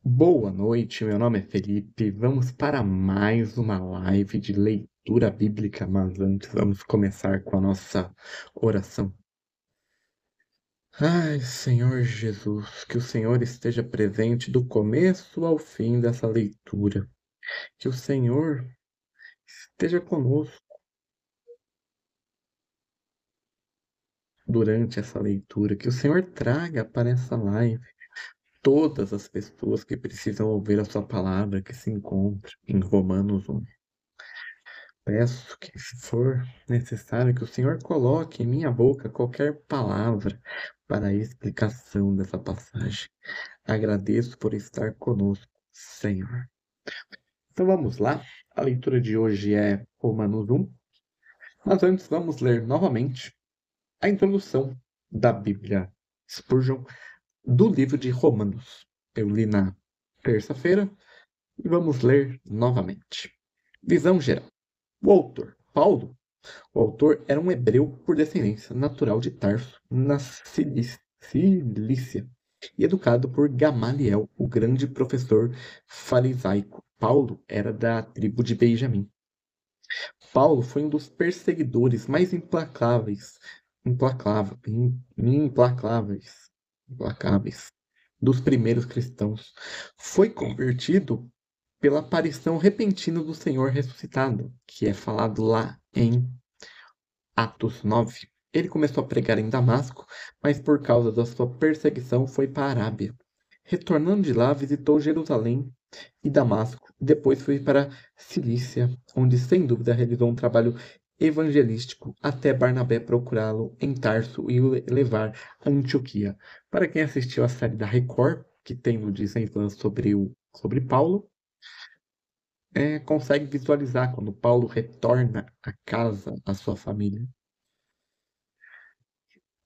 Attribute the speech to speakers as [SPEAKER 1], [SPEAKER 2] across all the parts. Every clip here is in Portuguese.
[SPEAKER 1] Boa noite, meu nome é Felipe. Vamos para mais uma live de leitura bíblica, mas antes vamos começar com a nossa oração. Ai, Senhor Jesus, que o Senhor esteja presente do começo ao fim dessa leitura. Que o Senhor esteja conosco durante essa leitura. Que o Senhor traga para essa live todas as pessoas que precisam ouvir a sua palavra que se encontra em Romanos 1. Peço que, se for necessário, que o Senhor coloque em minha boca qualquer palavra para a explicação dessa passagem. Agradeço por estar conosco, Senhor. Então vamos lá. A leitura de hoje é Romanos 1, mas antes vamos ler novamente a introdução da Bíblia Spurgeon do livro de Romanos. Eu li na terça-feira e vamos ler novamente. Visão geral. O autor, Paulo, O autor era um hebreu por descendência, natural de Tarso, na Cilícia, e educado por Gamaliel, o grande professor farisaico. Paulo era da tribo de Benjamim. Paulo foi um dos perseguidores mais implacáveis dos primeiros cristãos. Foi convertido pela aparição repentina do Senhor ressuscitado, que é falado lá em Atos 9. Ele começou a pregar em Damasco, mas por causa da sua perseguição foi para a Arábia. Retornando de lá, visitou Jerusalém e Damasco, e depois foi para Cilícia, onde sem dúvida realizou um trabalho evangelístico até Barnabé procurá-lo em Tarso e o levar a Antioquia. Para quem assistiu a série da Record, que tem no Disney Plus sobre Paulo, consegue visualizar quando Paulo retorna a casa, a sua família.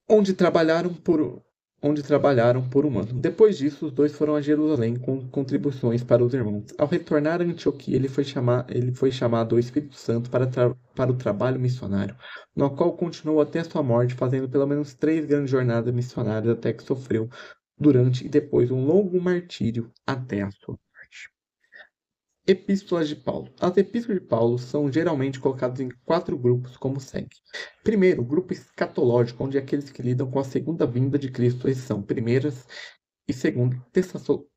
[SPEAKER 1] onde trabalharam por onde trabalharam por um ano. Depois disso, os dois foram a Jerusalém com contribuições para os irmãos. Ao retornar a Antioquia, ele foi chamado ao Espírito Santo para o trabalho missionário, no qual continuou até sua morte, fazendo pelo menos 3 grandes jornadas missionárias até que sofreu durante e depois um longo martírio até a sua morte. Epístolas de Paulo. As epístolas de Paulo são geralmente colocadas em 4 grupos, como segue. Primeiro, o grupo escatológico, onde aqueles que lidam com a segunda vinda de Cristo, esses são primeiras e segunda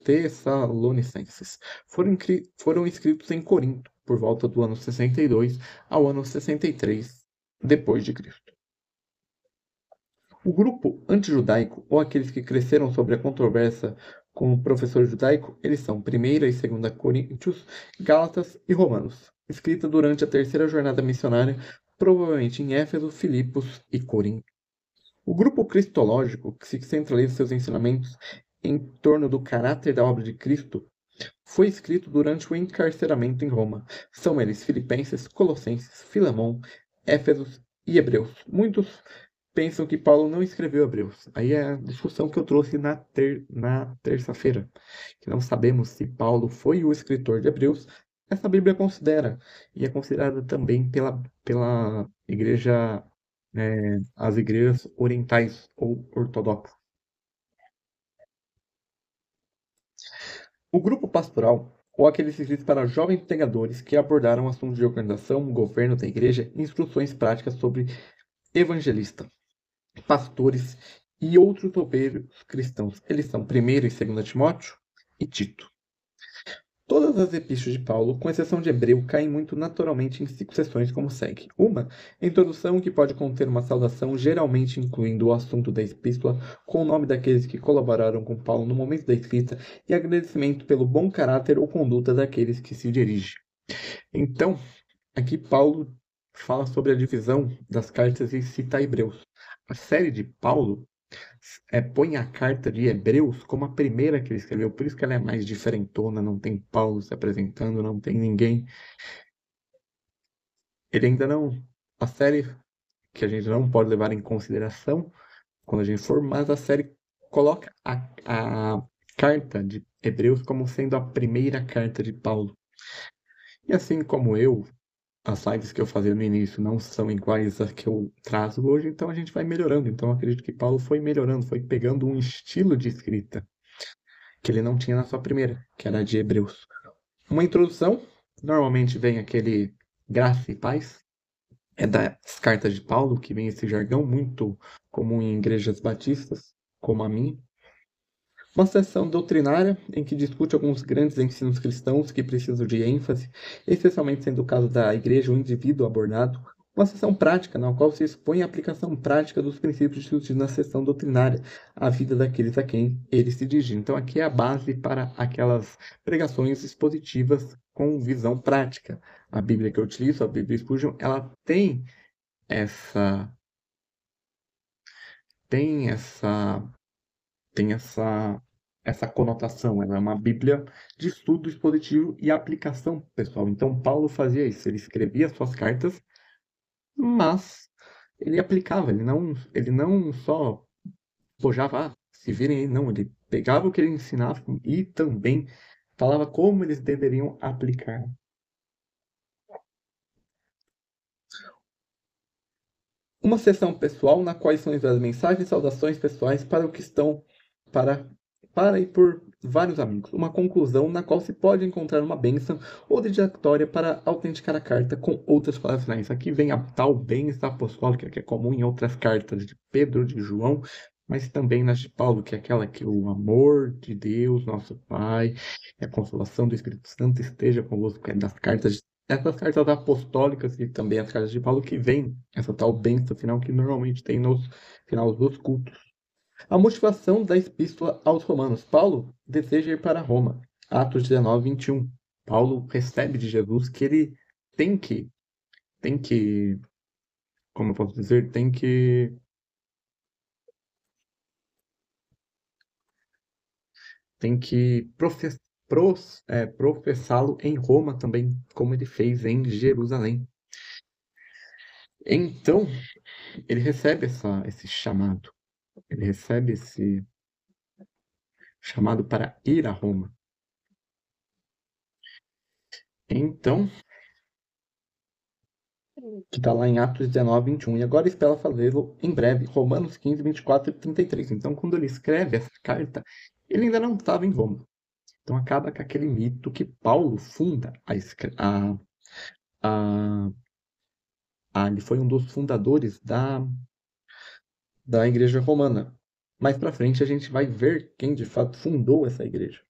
[SPEAKER 1] Tessalonicenses. Foram escritos em Corinto, por volta do ano 62 ao ano 63 depois de Cristo. O grupo antijudaico, ou aqueles que cresceram sobre a controvérsia com o professor judaico, eles são 1ª e 2ª Coríntios, Gálatas e Romanos, escrita durante a terceira jornada missionária, provavelmente em Éfeso, Filipos e Corinto. O grupo cristológico, que se centraliza seus ensinamentos em torno do caráter da obra de Cristo, foi escrito durante o encarceramento em Roma. São eles Filipenses, Colossenses, Filemão, Éfesos e Hebreus. Muitos pensam que Paulo não escreveu Hebreus. Aí é a discussão que eu trouxe na terça-feira, que não sabemos se Paulo foi o escritor de Hebreus. Essa Bíblia considera, e é considerada também pela igreja, as igrejas orientais ou ortodoxas. O grupo pastoral, ou aqueles escritos para jovens pregadores que abordaram assuntos de organização, governo da igreja e instruções práticas sobre evangelista, pastores e outros obreiros cristãos. Eles são 1º e 2ª Timóteo e Tito. Todas as epístolas de Paulo, com exceção de Hebreu, caem muito naturalmente em 5 seções como segue. Uma, introdução, que pode conter uma saudação, geralmente incluindo o assunto da epístola, com o nome daqueles que colaboraram com Paulo no momento da escrita, e agradecimento pelo bom caráter ou conduta daqueles que se dirigem. Então, aqui Paulo fala sobre a divisão das cartas e cita Hebreus. A série de Paulo põe a carta de Hebreus como a primeira que ele escreveu, por isso que ela é mais diferentona, não tem Paulo se apresentando, não tem ninguém. Ele ainda não. A série que a gente não pode levar em consideração quando a gente for, mas a série coloca a carta de Hebreus como sendo a primeira carta de Paulo. E assim como as lives que eu fazia no início não são iguais às que eu trazo hoje, então a gente vai melhorando. Então eu acredito que Paulo foi melhorando, foi pegando um estilo de escrita. que ele não tinha na sua primeira, que era a de Hebreus. Uma introdução, normalmente vem aquele graça e paz, é das cartas de Paulo, que vem esse jargão muito comum em igrejas batistas, como a minha. Uma sessão doutrinária em que discute alguns grandes ensinos cristãos que precisam de ênfase, especialmente sendo o caso da igreja ou indivíduo abordado. Uma sessão prática, na qual se expõe a aplicação prática dos princípios discutidos na sessão doutrinária à vida daqueles a quem ele se dirige. Então, aqui é a base para aquelas pregações expositivas com visão prática. A Bíblia que eu utilizo, a Bíblia Spurgeon, ela essa tem essa tem essa conotação. Ela é uma Bíblia de estudo expositivo e aplicação pessoal. Então, Paulo fazia isso. Ele escrevia suas cartas, mas ele aplicava. Ele não só pojava, se virem aí, não. Ele pegava o que ele ensinava e também falava como eles deveriam aplicar. Uma sessão pessoal na qual são enviadas mensagens e saudações pessoais para o que estão para, para e por vários amigos. Uma conclusão na qual se pode encontrar uma bênção ou dedicatória para autenticar a carta com outras palavras finais. Aqui vem a tal bênção apostólica que é comum em outras cartas de Pedro, de João, mas também nas de Paulo, que é aquela que o amor de Deus, nosso Pai, e a consolação do Espírito Santo esteja convosco, que é das cartas essas cartas apostólicas e também as cartas de Paulo que vem essa tal bênção final que normalmente tem nos finais dos cultos. A motivação da epístola aos Romanos. Paulo deseja ir para Roma. Atos 19, 21. Paulo recebe de Jesus que ele tem que, como eu posso dizer, tem que professá-lo em Roma também, como ele fez em Jerusalém. Então, ele recebe esse chamado. Ele recebe esse chamado para ir a Roma. Então, que está lá em Atos 19, 21. E agora espera fazê-lo em breve, Romanos 15, 24 e 33. Então, quando ele escreve essa carta, ele ainda não estava em Roma. Então, acaba com aquele mito que Paulo funda ele foi um dos fundadores da igreja romana. Mais para frente, a gente vai ver quem de fato fundou essa igreja.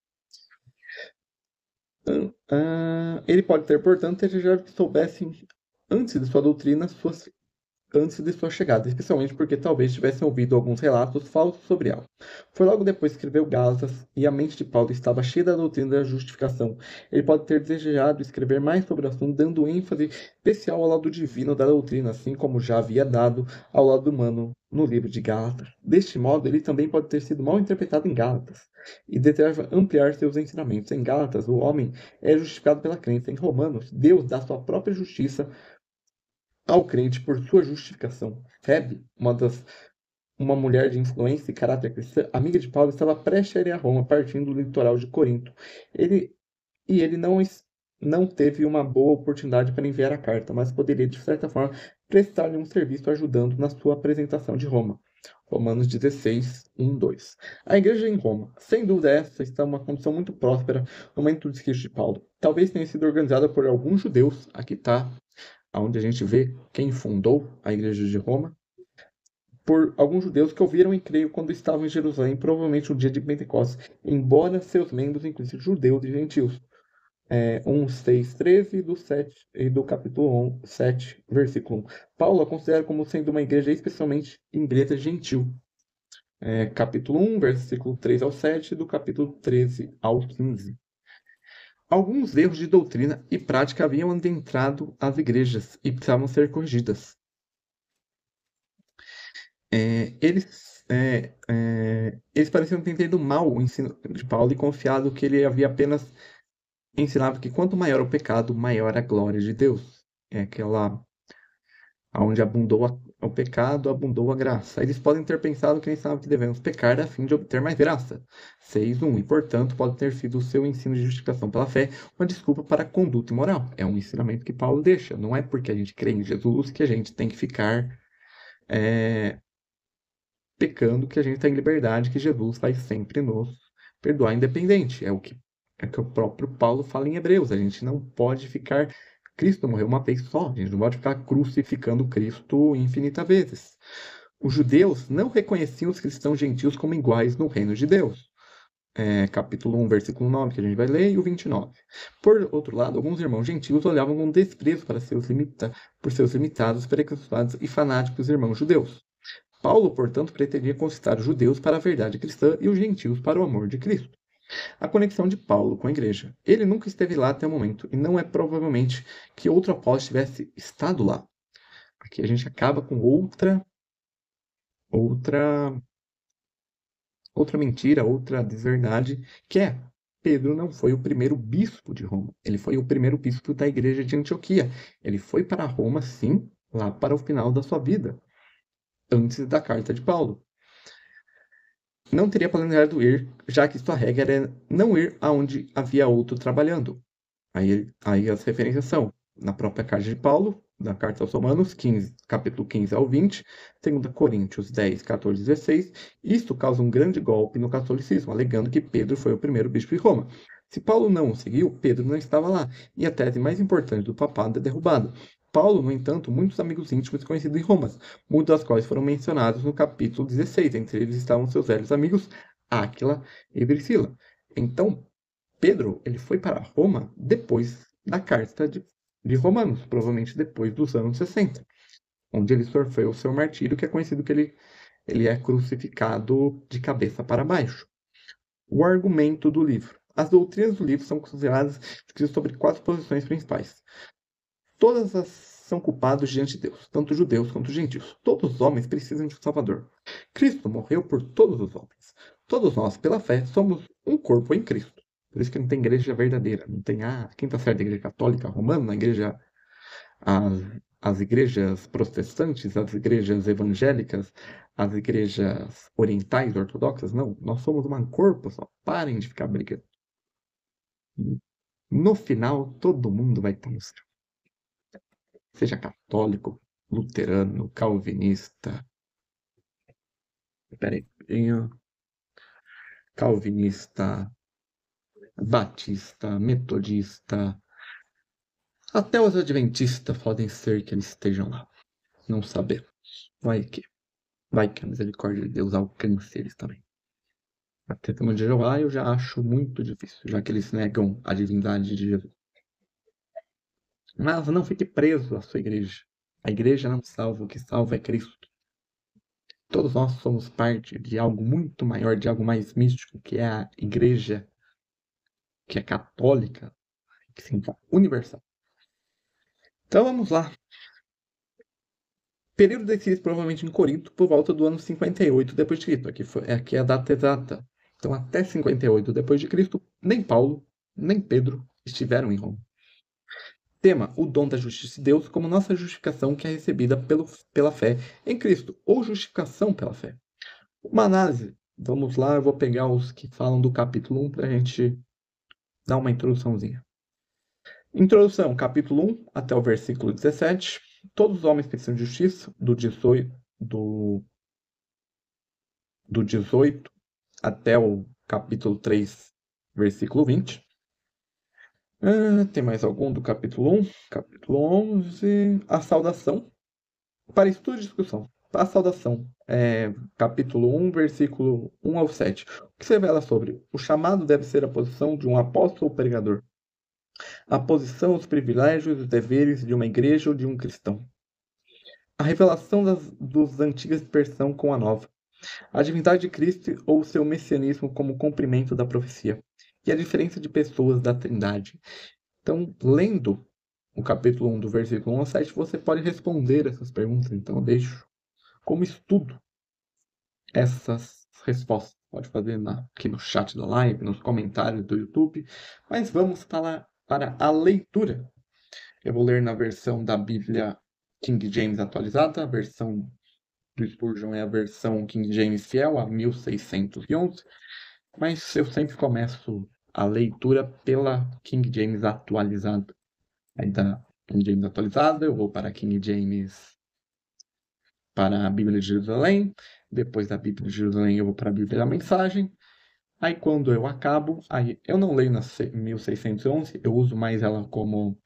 [SPEAKER 1] Ele pode ter, portanto, desejado que soubessem antes de sua doutrina antes de sua chegada, especialmente porque talvez tivessem ouvido alguns relatos falsos sobre ela. Foi logo depois que escreveu Gálatas e a mente de Paulo estava cheia da doutrina da justificação. Ele pode ter desejado escrever mais sobre o assunto, dando ênfase especial ao lado divino da doutrina, assim como já havia dado ao lado humano no livro de Gálatas. Deste modo, ele também pode ter sido mal interpretado em Gálatas e desejava ampliar seus ensinamentos. Em Gálatas, o homem é justificado pela crença. Em Romanos, Deus dá sua própria justiça ao crente por sua justificação. Febe, uma mulher de influência e caráter cristã, amiga de Paulo, estava prestes a ir a Roma, partindo do litoral de Corinto. Ele não teve uma boa oportunidade para enviar a carta, mas poderia, de certa forma, prestar-lhe um serviço ajudando na sua apresentação de Roma. Romanos 16, 1, 2. A igreja em Roma, sem dúvida essa, está em uma condição muito próspera no momento do escrito de Paulo. Talvez tenha sido organizada por alguns judeus, aqui está onde a gente vê quem fundou a igreja de Roma, por alguns judeus que ouviram e creio quando estavam em Jerusalém, provavelmente no dia de Pentecostes, embora seus membros incluíssem judeus e gentios. 1, 6, 13 e do capítulo 7, versículo 1. Paulo a considera como sendo uma igreja especialmente igreja gentil. Capítulo 1, versículo 3 ao 7, do capítulo 13 ao 15. Alguns erros de doutrina e prática haviam adentrado as igrejas e precisavam ser corrigidas. Eles pareciam ter entendido mal o ensino de Paulo e confiado que ele havia apenas ensinado que quanto maior o pecado, maior a glória de Deus. É aquela onde abundou o pecado, abundou a graça. Eles podem ter pensado que ensinava que devemos pecar a fim de obter mais graça. 6.1. E, portanto, pode ter sido o seu ensino de justificação pela fé uma desculpa para a conduta imoral. É um ensinamento que Paulo deixa. Não é porque a gente crê em Jesus que a gente tem que ficar pecando, que a gente está em liberdade, que Jesus vai sempre nos perdoar independente. É que o próprio Paulo fala em Hebreus. A gente não pode ficar. Cristo morreu uma vez só. A gente não pode ficar crucificando Cristo infinitas vezes. Os judeus não reconheciam os cristãos gentios como iguais no reino de Deus. Capítulo 1, versículo 9, que a gente vai ler, e o 29. Por outro lado, alguns irmãos gentios olhavam com desprezo por seus limitados, preconceituados e fanáticos irmãos judeus. Paulo, portanto, pretendia conquistar os judeus para a verdade cristã e os gentios para o amor de Cristo. A conexão de Paulo com a igreja. Ele nunca esteve lá até o momento, e não é provavelmente que outro apóstolo tivesse estado lá. Aqui a gente acaba com outra mentira, outra desverdade, que é: Pedro não foi o primeiro bispo de Roma. Ele foi o primeiro bispo da igreja de Antioquia. Ele foi para Roma, sim, lá para o final da sua vida, antes da carta de Paulo. Não teria planejado ir, já que sua regra era não ir aonde havia outro trabalhando. Aí as referências são na própria carta de Paulo, na carta aos Romanos, capítulo 15 ao 20, 2 Coríntios 10, 14 e 16. Isto causa um grande golpe no catolicismo, alegando que Pedro foi o primeiro bispo de Roma. Se Paulo não o seguiu, Pedro não estava lá, e a tese mais importante do papado é derrubada. Paulo, no entanto, muitos amigos íntimos conhecidos em Roma, muitos das quais foram mencionados no capítulo 16. Entre eles estavam seus velhos amigos Áquila e Priscila. Então, Pedro, ele foi para Roma depois da carta de Romanos, provavelmente depois dos anos 60, onde ele sofreu o seu martírio, que é conhecido que ele é crucificado de cabeça para baixo. O argumento do livro. As doutrinas do livro são consideradas escritas sobre 4 posições principais. Todas são culpados diante de Deus, tanto judeus quanto gentios. Todos os homens precisam de um Salvador. Cristo morreu por todos os homens. Todos nós, pela fé, somos um corpo em Cristo. Por isso que não tem igreja verdadeira. Não tem quem está certo, a igreja católica romana, as igrejas protestantes, as igrejas evangélicas, as igrejas orientais ortodoxas. Não, nós somos um corpo só. Parem de ficar brigando. No final, todo mundo vai estar no céu. Seja católico, luterano, calvinista. Peraí. Calvinista, batista, metodista. Até os adventistas podem ser que eles estejam lá. Não sabemos. Vai que a misericórdia de Deus alcance eles também. A testemunha de Jeová eu já acho muito difícil, já que eles negam a divindade de Jesus. Mas não fique preso à sua igreja. A igreja não salva, o que salva é Cristo. Todos nós somos parte de algo muito maior, de algo mais místico, que é a igreja, que é católica, que significa universal. Então vamos lá. Período da crise provavelmente em Corinto por volta do ano 58 depois de Cristo. Aqui é a data exata. Então até 58 depois de Cristo, nem Paulo, nem Pedro estiveram em Roma. Tema: o dom da justiça de Deus como nossa justificação que é recebida pela fé em Cristo, ou justificação pela fé. Uma análise. Vamos lá, eu vou pegar os que falam do capítulo 1 para a gente dar uma introduçãozinha. Introdução, capítulo 1 até o versículo 17. Todos os homens precisam de justiça, do 18 até o capítulo 3, versículo 20. Tem mais algum do capítulo 1? Capítulo 11, a saudação. Para estudo e discussão. A saudação, capítulo 1, versículo 1 ao 7. O que se revela sobre? O chamado deve ser a posição de um apóstolo ou pregador. A posição, os privilégios e os deveres de uma igreja ou de um cristão. A revelação dos antigas dispersão com a nova. A divindade de Cristo ou seu messianismo como cumprimento da profecia. E a diferença de pessoas da Trindade. Então, lendo o capítulo 1 do versículo 1 ao 7, você pode responder essas perguntas. Então, eu deixo como estudo essas respostas. Pode fazer aqui no chat da live, nos comentários do YouTube. Mas vamos para a leitura. Eu vou ler na versão da Bíblia King James atualizada. A versão do Spurgeon é a versão King James fiel, a 1611. Mas eu sempre começo a leitura pela King James atualizada. Aí da King James atualizada, eu vou para a King James, para a Bíblia de Jerusalém. Depois da Bíblia de Jerusalém, eu vou para a Bíblia da Mensagem. Aí quando eu acabo, aí eu não leio na 1611, eu uso mais ela como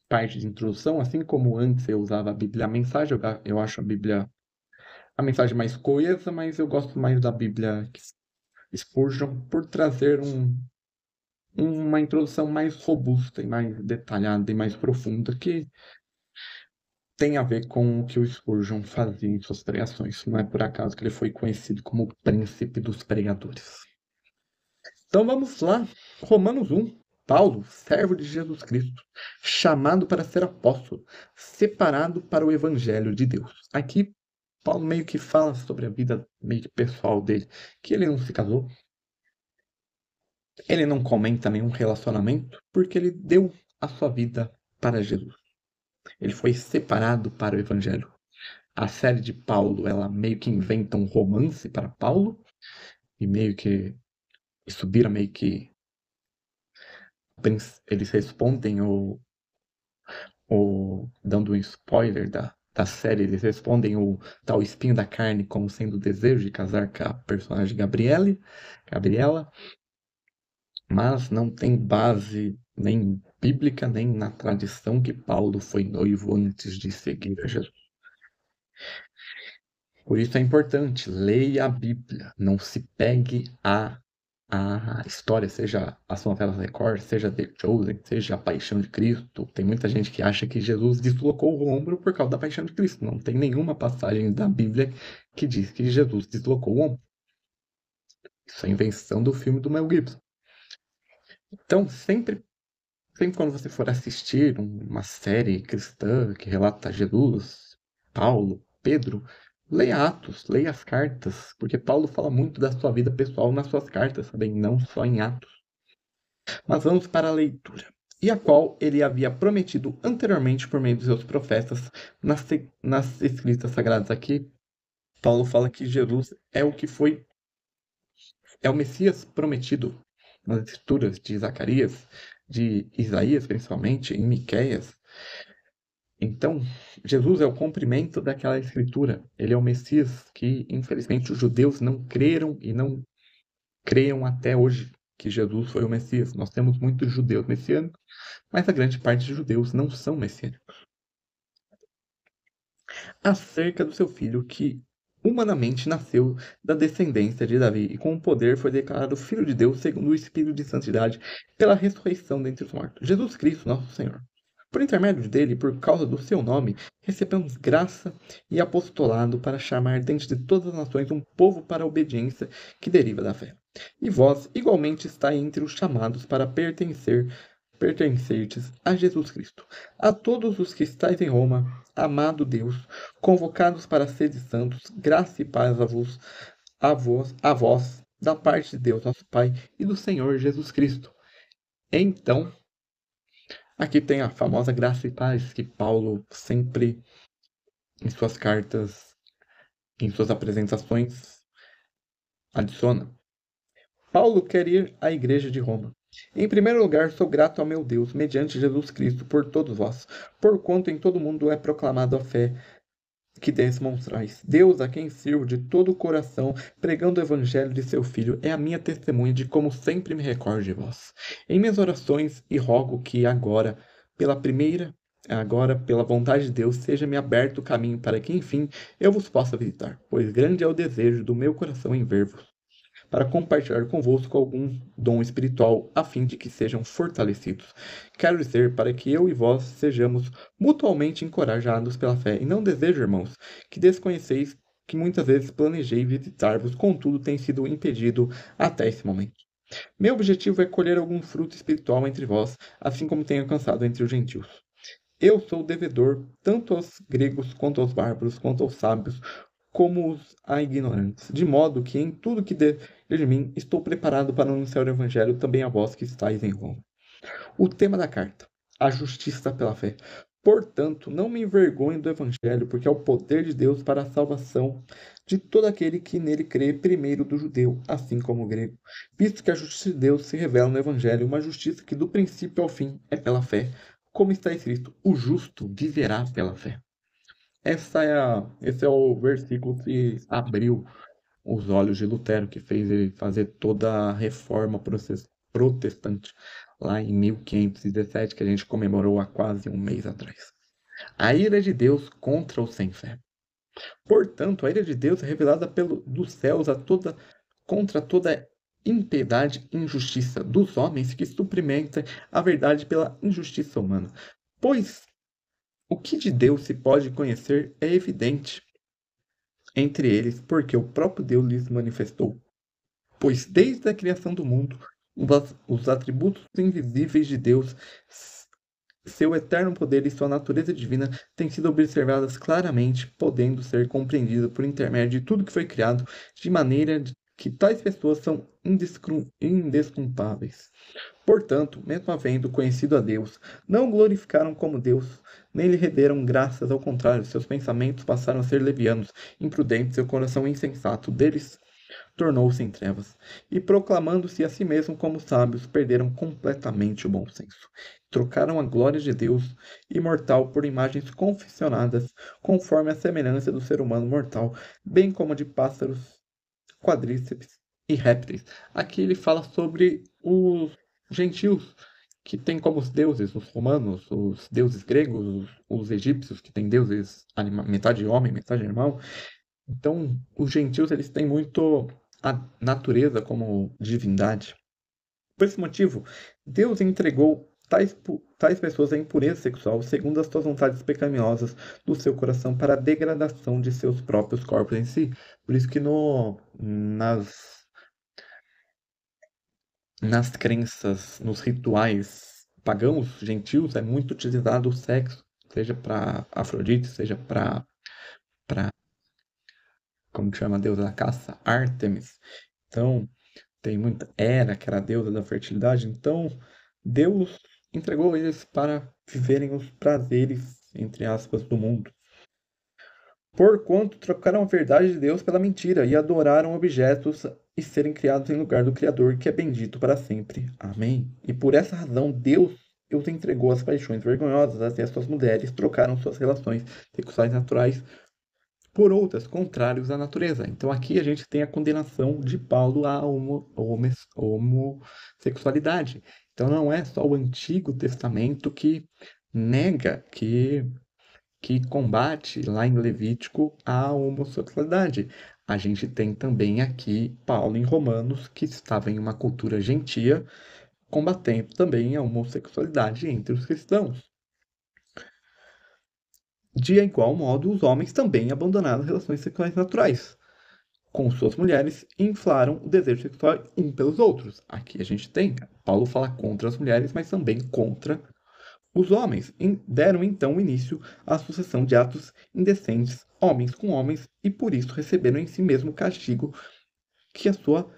[SPEAKER 1] parte de introdução, assim como antes eu usava a Bíblia a Mensagem, eu acho a Bíblia a mensagem mais coesa, mas eu gosto mais da Bíblia Spurgeon por trazer uma introdução mais robusta e mais detalhada e mais profunda, que tem a ver com o que o Spurgeon fazia em suas pregações. Não é por acaso que ele foi conhecido como o príncipe dos pregadores. Então vamos lá, Romanos 1. Paulo, servo de Jesus Cristo, chamado para ser apóstolo, separado para o evangelho de Deus. Aqui, Paulo meio que fala sobre a vida meio que pessoal dele, que ele não se casou, ele não comenta nenhum relacionamento, porque ele deu a sua vida para Jesus. Ele foi separado para o evangelho. A série de Paulo, ela meio que inventa um romance para Paulo, e meio que isso vira meio que eles respondem ou dando um spoiler da série, eles respondem o tal espinho da carne como sendo o desejo de casar com a personagem Gabriela, mas não tem base nem bíblica, nem na tradição que Paulo foi noivo antes de seguir a Jesus. Por isso é importante, leia a Bíblia, não se pegue a história, seja as novelas Record, seja The Chosen, seja a Paixão de Cristo. Tem muita gente que acha que Jesus deslocou o ombro por causa da Paixão de Cristo. Não tem nenhuma passagem da Bíblia que diz que Jesus deslocou o ombro. Isso é invenção do filme do Mel Gibson. Então, sempre quando você for assistir uma série cristã que relata Jesus, Paulo, Pedro, leia Atos, leia as cartas, porque Paulo fala muito da sua vida pessoal nas suas cartas também, não só em Atos. Mas vamos para a leitura. E a qual ele havia prometido anteriormente por meio dos seus profetas nas escritas sagradas. Aqui, Paulo fala que Jesus é é o Messias prometido nas escrituras de Zacarias, de Isaías, principalmente, em Miqueias. Então, Jesus é o cumprimento daquela escritura. Ele é o Messias que, infelizmente, os judeus não creram e não creiam até hoje que Jesus foi o Messias. Nós temos muitos judeus messiânicos, mas a grande parte dos judeus não são messiânicos. Acerca do seu filho que humanamente nasceu da descendência de Davi e com o poder foi declarado Filho de Deus segundo o Espírito de Santidade pela ressurreição dentre os mortos. Jesus Cristo, nosso Senhor. Por intermédio dele, por causa do seu nome, recebemos graça e apostolado para chamar dentre de todas as nações um povo para a obediência que deriva da fé. E vós, igualmente, estáis entre os chamados para pertencerdes a Jesus Cristo. A todos os que estáis em Roma, amado Deus, convocados para serem santos, graça e paz a vós, da parte de Deus, nosso Pai, e do Senhor Jesus Cristo. Então, aqui tem a famosa graça e paz que Paulo sempre, em suas cartas, em suas apresentações, adiciona. Paulo quer ir à igreja de Roma. Em primeiro lugar, sou grato ao meu Deus, mediante Jesus Cristo, por todos vós, porquanto em todo mundo é proclamada a fé que demonstrais. Deus, a quem sirvo de todo o coração, pregando o evangelho de seu Filho, é a minha testemunha de como sempre me recordo de vós. Em minhas orações, e rogo que agora, pela vontade de Deus, seja-me aberto o caminho para que, enfim, eu vos possa visitar, pois grande é o desejo do meu coração em ver-vos, para compartilhar convosco algum dom espiritual, a fim de que sejam fortalecidos. Quero dizer, para que eu e vós sejamos mutualmente encorajados pela fé. E não desejo, irmãos, que desconheceis que muitas vezes planejei visitar-vos, contudo tem sido impedido até esse momento. Meu objetivo é colher algum fruto espiritual entre vós, assim como tenho alcançado entre os gentios. Eu sou devedor tanto aos gregos quanto aos bárbaros, quanto aos sábios, como os a ignorantes, de modo que em tudo que depende de mim estou preparado para anunciar o evangelho também a vós que estáis em Roma. O tema da carta: a justiça pela fé. Portanto, não me envergonhe do evangelho, porque é o poder de Deus para a salvação de todo aquele que nele crê, primeiro do judeu, assim como o grego, visto que a justiça de Deus se revela no evangelho, uma justiça que do princípio ao fim é pela fé, como está escrito: o justo viverá pela fé. Esse é o versículo que abriu os olhos de Lutero, que fez ele fazer toda a reforma protestante lá em 1517, que a gente comemorou há quase um mês atrás. A ira de Deus contra os sem fé. Portanto, a ira de Deus é revelada dos céus contra toda impiedade e injustiça dos homens que suplementam a verdade pela injustiça humana. Pois o que de Deus se pode conhecer é evidente entre eles, porque o próprio Deus lhes manifestou. Pois desde a criação do mundo, os atributos invisíveis de Deus, seu eterno poder e sua natureza divina têm sido observadas claramente, podendo ser compreendidas por intermédio de tudo que foi criado, de maneira que tais pessoas são indesculpáveis. Portanto, mesmo havendo conhecido a Deus, não o glorificaram como Deus, nem lhe renderam graças, ao contrário, seus pensamentos passaram a ser levianos, imprudentes, seu coração insensato deles tornou-se em trevas, e proclamando-se a si mesmo como sábios, perderam completamente o bom senso. Trocaram a glória de Deus imortal por imagens confeccionadas, conforme a semelhança do ser humano mortal, bem como de pássaros, quadríceps e répteis. Aqui ele fala sobre os gentios, que têm como os deuses, os romanos, os deuses gregos, os egípcios, que têm deuses metade homem, metade animal. Então, os gentios eles têm muito a natureza como divindade. Por esse motivo, Deus entregou tais pessoas à impureza sexual, segundo as suas vontades pecaminosas do seu coração, para a degradação de seus próprios corpos em si. Por isso que nas crenças, nos rituais pagãos, gentios, é muito utilizado o sexo, seja para Afrodite, seja para como chama a deusa da caça, Ártemis. Então, tem muita Hera, que era a deusa da fertilidade. Então, Deus entregou eles para viverem os prazeres, entre aspas, do mundo. Porquanto trocaram a verdade de Deus pela mentira e adoraram objetos e serem criados em lugar do Criador, que é bendito para sempre. Amém. E por essa razão, Deus os entregou às paixões vergonhosas, até as suas mulheres trocaram suas relações sexuais naturais por outras contrários à natureza. Então aqui a gente tem a condenação de Paulo à homossexualidade. Então não é só o Antigo Testamento que nega, que combate lá em Levítico a homossexualidade. A gente tem também aqui Paulo em Romanos, que estava em uma cultura gentia, combatendo também a homossexualidade entre os cristãos. De igual modo, os homens também abandonaram as relações sexuais naturais com suas mulheres e inflaram o desejo sexual um pelos outros. Aqui a gente tem, Paulo fala contra as mulheres, mas também contra os homens. Deram então início à sucessão de atos indecentes, homens com homens, e por isso receberam em si mesmo o castigo que a sua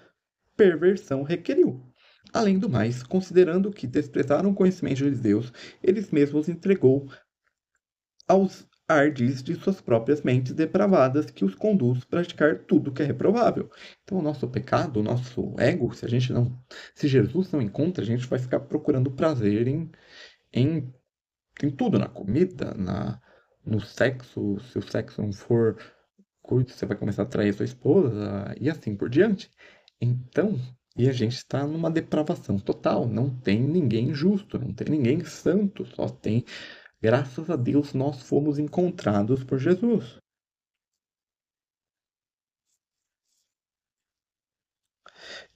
[SPEAKER 1] perversão requeriu. Além do mais, considerando que desprezaram o conhecimento de Deus, eles mesmos entregou aos ardis de suas próprias mentes depravadas que os conduz a praticar tudo que é reprovável. Então, o nosso pecado, o nosso ego, se Jesus não encontra, a gente vai ficar procurando prazer em, em tudo, na comida, no sexo. Se o sexo não for curto, você vai começar a trair sua esposa e assim por diante. Então, e a gente está numa depravação total. Não tem ninguém justo, não tem ninguém santo, só tem. Graças a Deus nós fomos encontrados por Jesus.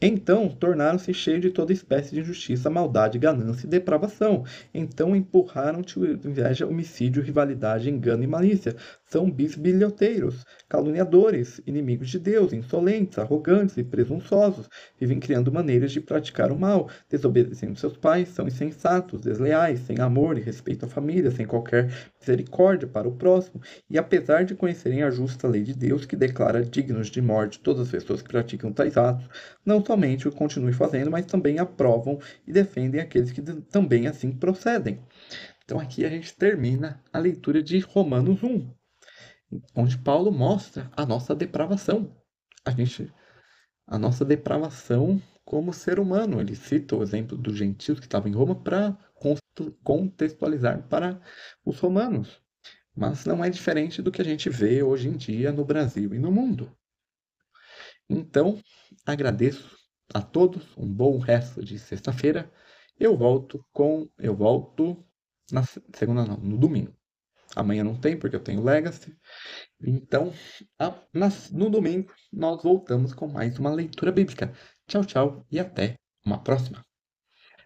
[SPEAKER 1] Então tornaram-se cheios de toda espécie de injustiça, maldade, ganância e depravação. Então empurraram-te inveja, homicídio, rivalidade, engano e malícia. São bisbilhoteiros, caluniadores, inimigos de Deus, insolentes, arrogantes e presunçosos. Vivem criando maneiras de praticar o mal, desobedecendo seus pais, são insensatos, desleais, sem amor e respeito à família, sem qualquer misericórdia para o próximo. E apesar de conhecerem a justa lei de Deus, que declara dignos de morte todas as pessoas que praticam tais atos, não somente o continuem fazendo, mas também aprovam e defendem aqueles que também assim procedem. Então aqui a gente termina a leitura de Romanos 1, onde Paulo mostra a nossa depravação. A nossa depravação como ser humano. Ele cita o exemplo dos gentios que estavam em Roma para contextualizar para os romanos. Mas não é diferente do que a gente vê hoje em dia no Brasil e no mundo. Então, agradeço a todos, um bom resto de sexta-feira. Eu volto na segunda não, no domingo. Amanhã não tem, porque eu tenho Legacy. Então, no domingo, nós voltamos com mais uma leitura bíblica. Tchau, tchau e até uma próxima.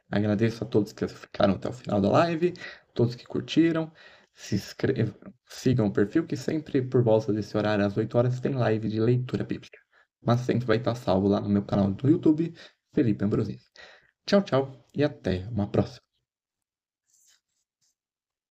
[SPEAKER 1] Agradeço a todos que ficaram até o final da live, todos que curtiram. Se inscrevam, sigam o perfil, que sempre por volta desse horário, às 8 horas, tem live de leitura bíblica. Mas sempre vai estar salvo lá no meu canal do YouTube, Felipe Ambrosini. Tchau, tchau e até uma próxima.